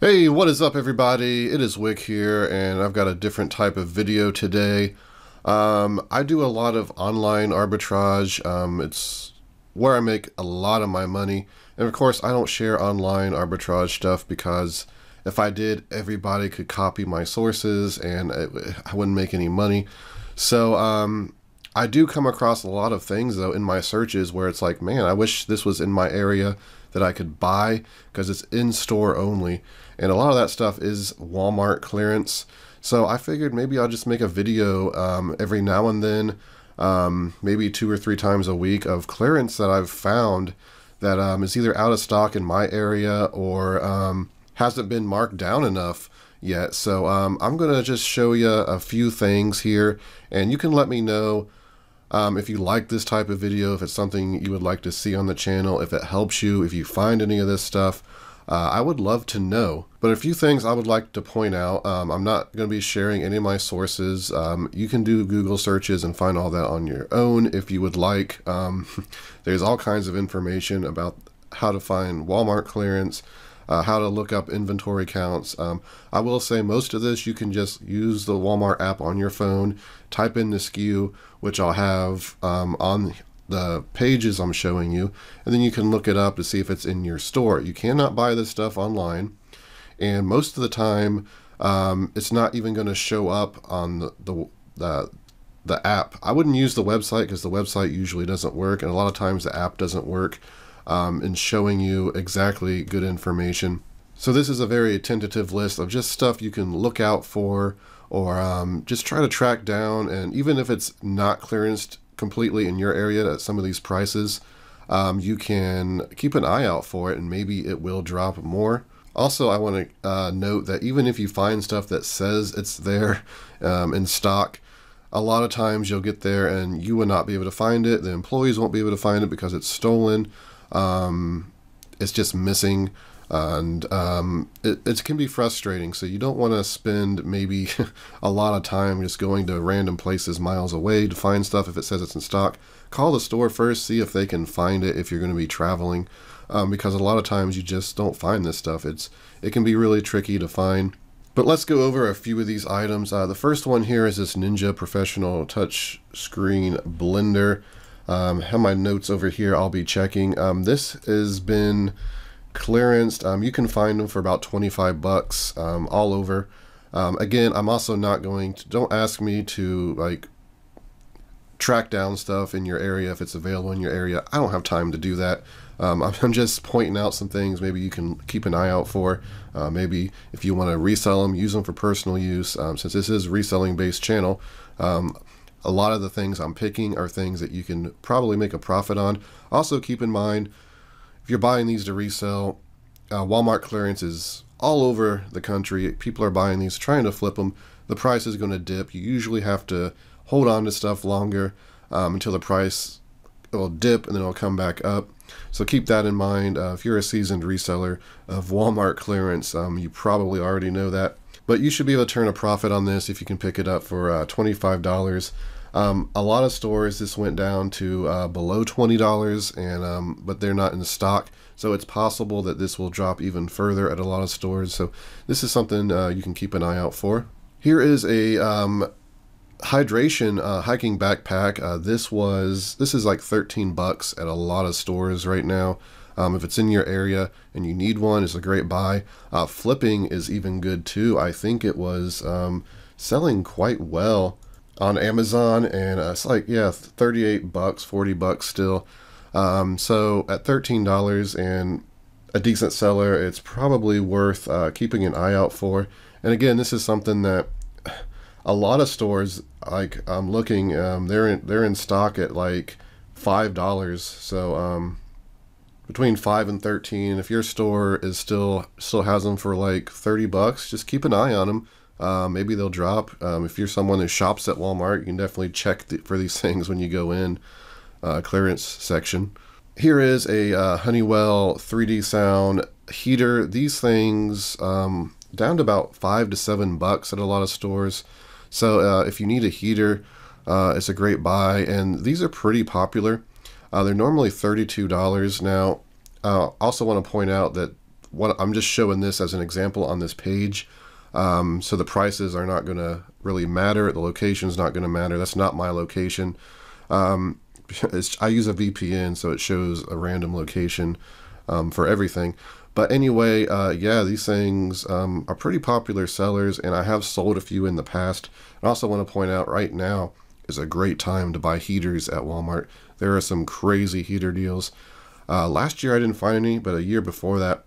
Hey, what is up everybody? It is Wick here, and I've got a different type of video today. I do a lot of online arbitrage. It's where I make a lot of my money. And of course, I don't share online arbitrage stuff because if I did, everybody could copy my sources and I wouldn't make any money. So I do come across a lot of things though in my searches where it's like, man, I wish this was in my area that I could buy because it's in store only. And a lot of that stuff is Walmart clearance. So I figured maybe I'll just make a video every now and then, maybe 2 or 3 times a week of clearance that I've found that is either out of stock in my area or hasn't been marked down enough yet. So I'm going to just show you a few things here, and you can let me know if you like this type of video, if it's something you would like to see on the channel, if it helps you, if you find any of this stuff. I would love to know. But a few things I would like to point out. I'm not going to be sharing any of my sources. You can do Google searches and find all that on your own if you would like. There's all kinds of information about how to find Walmart clearance, how to look up inventory counts. I will say most of this you can just use the Walmart app on your phone, type in the SKU, which I'll have on the pages I'm showing you, and then you can look it up to see if it's in your store. You cannot buy this stuff online, and most of the time it's not even going to show up on the app. I wouldn't use the website because the website usually doesn't work, and a lot of times the app doesn't work in showing you exactly good information. So this is a very tentative list of just stuff you can look out for, or just try to track down. And even if it's not clearanced completely in your area at some of these prices, you can keep an eye out for it and maybe it will drop more. Also, I want to note that even if you find stuff that says it's there in stock, a lot of times you'll get there and you will not be able to find it. The employees won't be able to find it because it's stolen. It's just missing, and it can be frustrating. So you don't want to spend maybe a lot of time just going to random places miles away to find stuff. If it says it's in stock, call the store first, see if they can find it if you're going to be traveling, because a lot of times you just don't find this stuff. It can be really tricky to find. But let's go over a few of these items. The first one here is this Ninja Professional Touch Screen Blender. Have my notes over here I'll be checking. This has been clearanced. You can find them for about 25 bucks all over. Again, I'm also not going to, don't ask me to like track down stuff in your area if it's available in your area. I don't have time to do that. I'm just pointing out some things maybe you can keep an eye out for. Maybe if you want to resell them, use them for personal use. Since this is a reselling based channel, a lot of the things I'm picking are things that you can probably make a profit on. Also keep in mind, if you're buying these to resell, Walmart clearance is all over the country. People are buying these, trying to flip them. The price is going to dip. You usually have to hold on to stuff longer until the price will dip and then it'll come back up. So keep that in mind. If you're a seasoned reseller of Walmart clearance, you probably already know that. But you should be able to turn a profit on this if you can pick it up for $25. A lot of stores this went down to below $20, and but they're not in stock, so it's possible that this will drop even further at a lot of stores. So this is something you can keep an eye out for. Here is a hydration hiking backpack. This is like 13 bucks at a lot of stores right now. If it's in your area and you need one, it's a great buy. Flipping is even good too. I think it was selling quite well on Amazon, and it's like, yeah, 38 bucks, 40 bucks still. So at $13 and a decent seller, it's probably worth keeping an eye out for. And again, this is something that a lot of stores, like I'm looking, they're in stock at like $5. So between 5 and 13. If your store is still has them for like 30 bucks, just keep an eye on them. Maybe they'll drop. If you're someone who shops at Walmart, you can definitely check for these things when you go in clearance section. Here is a Honeywell 3D sound heater. These things down to about 5 to 7 bucks at a lot of stores. So if you need a heater, it's a great buy, and these are pretty popular. They're normally $32 now. Also want to point out that I'm just showing this as an example on this page. So the prices are not going to really matter. The location is not going to matter. That's not my location. I use a VPN, so it shows a random location for everything. But anyway, yeah, these things are pretty popular sellers, and I have sold a few in the past. I also want to point out right now is a great time to buy heaters at Walmart. There are some crazy heater deals. Last year I didn't find any, but a year before that,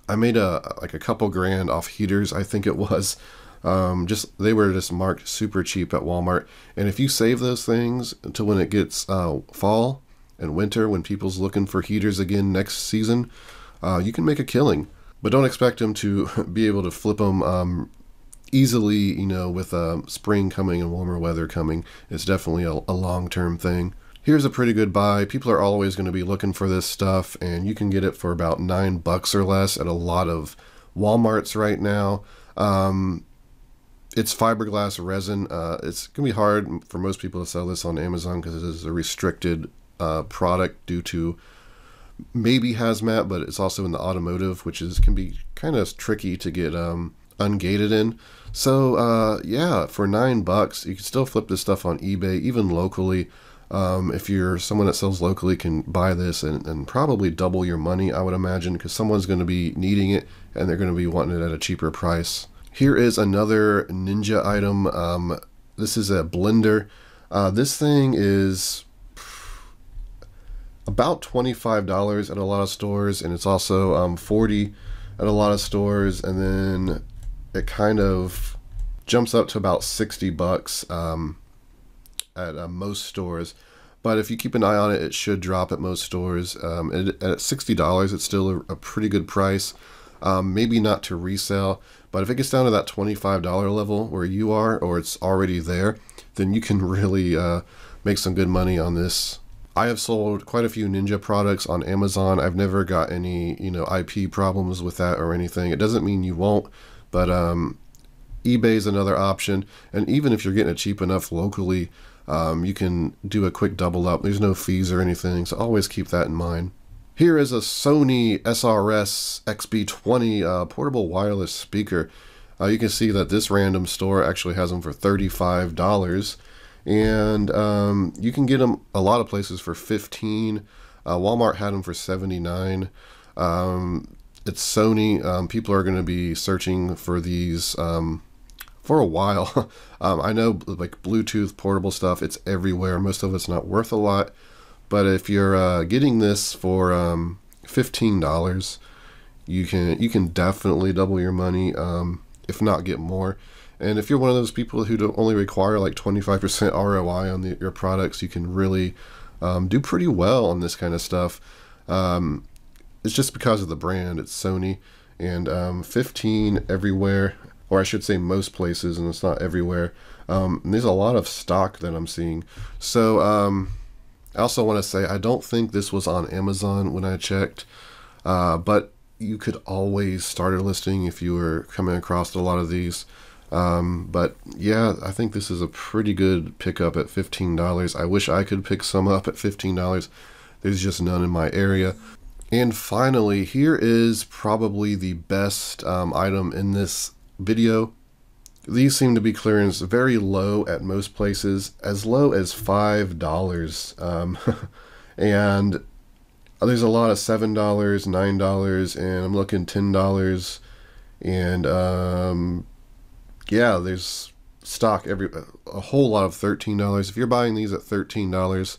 I made like a couple grand off heaters, I think it was. They were just marked super cheap at Walmart. And if you save those things until when it gets fall and winter, when people's looking for heaters again next season, you can make a killing. But don't expect them to be able to flip them easily, you know, with spring coming and warmer weather coming. It's definitely a long-term thing. Here's a pretty good buy. People are always going to be looking for this stuff, and you can get it for about $9 or less at a lot of Walmarts right now. It's fiberglass resin. It's going to be hard for most people to sell this on Amazon because it is a restricted product due to maybe hazmat, but it's also in the automotive, which can be kind of tricky to get ungated in. So yeah, for $9, you can still flip this stuff on eBay, even locally. If you're someone that sells locally, can buy this and probably double your money, I would imagine, because someone's going to be needing it and they're going to be wanting it at a cheaper price. Here is another Ninja item. This is a blender. This thing is about $25 at a lot of stores, and it's also $40 at a lot of stores, and then it kind of jumps up to about $60 at most stores. But if you keep an eye on it, it should drop at most stores. At $60, it's still a pretty good price. Maybe not to resell, but if it gets down to that $25 level where you are, or it's already there, then you can really make some good money on this. I have sold quite a few Ninja products on Amazon. I've never got any, you know, IP problems with that or anything. It doesn't mean you won't, but eBay is another option. And even if you're getting it cheap enough locally, you can do a quick double up. There's no fees or anything, so always keep that in mind. Here is a Sony SRS XB20 portable wireless speaker. You can see that this random store actually has them for $35, and you can get them a lot of places for $15. Walmart had them for $79. It's Sony. People are going to be searching for these for a while. I know, like Bluetooth portable stuff, it's everywhere. Most of it's not worth a lot. But if you're getting this for $15, you can definitely double your money, if not get more. And if you're one of those people who don't only require like 25% ROI on your products, you can really do pretty well on this kind of stuff. It's just because of the brand. It's Sony, and 15 everywhere, or I should say most places, and it's not everywhere. And there's a lot of stock that I'm seeing. So I also want to say I don't think this was on Amazon when I checked, but you could always start a listing if you were coming across a lot of these. But yeah, I think this is a pretty good pickup at $15. I wish I could pick some up at $15. There's just none in my area. And finally, here is probably the best item in this video. These seem to be clearance very low at most places, as low as $5. And there's a lot of $7, $9, and I'm looking $10. And yeah, there's stock a whole lot of $13. If you're buying these at $13,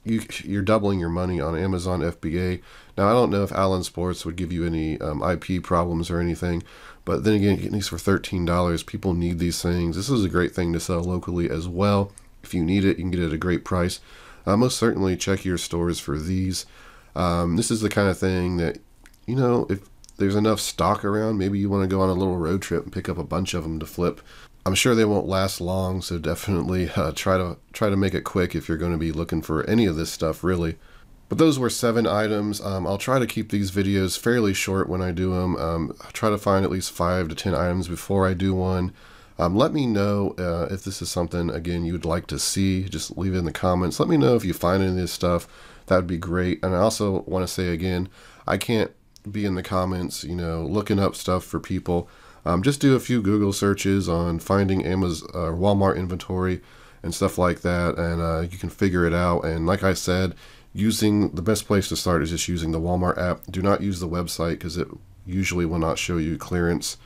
you're doubling your money on Amazon FBA. Now, I don't know if Allen Sports would give you any IP problems or anything, but then again, getting these for $13, people need these things. This is a great thing to sell locally as well. If you need it, you can get it at a great price. Most certainly check your stores for these. This is the kind of thing that, you know, if there's enough stock around, maybe you want to go on a little road trip and pick up a bunch of them to flip. I'm sure they won't last long, so definitely try to make it quick if you're going to be looking for any of this stuff, really. But those were 7 items. I'll try to keep these videos fairly short when I do them. I'll try to find at least 5 to 10 items before I do one. Let me know if this is something, again, you would like to see. Just leave it in the comments. Let me know if you find any of this stuff. That would be great. And I also want to say again, I can't be in the comments, you know, looking up stuff for people. Just do a few Google searches on finding Amazon or Walmart inventory and stuff like that, and you can figure it out. And like I said, using the best place to start is just using the Walmart app. Do not use the website because it usually will not show you clearance.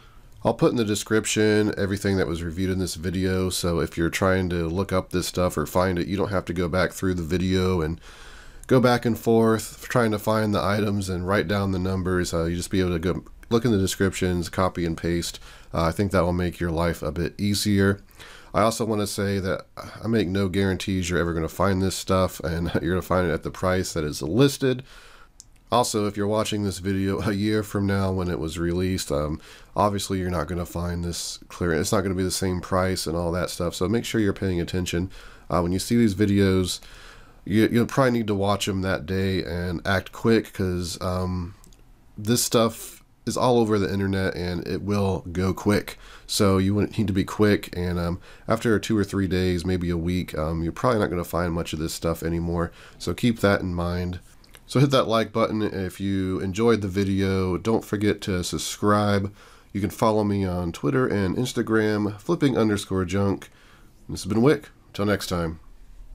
I'll put in the description everything that was reviewed in this video, so if you're trying to look up this stuff or find it, you don't have to go back through the video and go back and forth trying to find the items and write down the numbers. You just be able to go look in the descriptions, copy and paste. I think that will make your life a bit easier. I also want to say that I make no guarantees you're ever going to find this stuff and you're going to find it at the price that is listed. Also, if you're watching this video a year from now when it was released, obviously you're not going to find this clearance. It's not going to be the same price and all that stuff. So make sure you're paying attention. When you see these videos, you'll probably need to watch them that day and act quick, because this stuff is all over the internet and it will go quick. So you need to be quick, and after 2 or 3 days, maybe a week, you're probably not going to find much of this stuff anymore. So keep that in mind. So hit that like button if you enjoyed the video. Don't forget to subscribe. You can follow me on Twitter and Instagram, flipping_junk. This has been Wick. Till next time.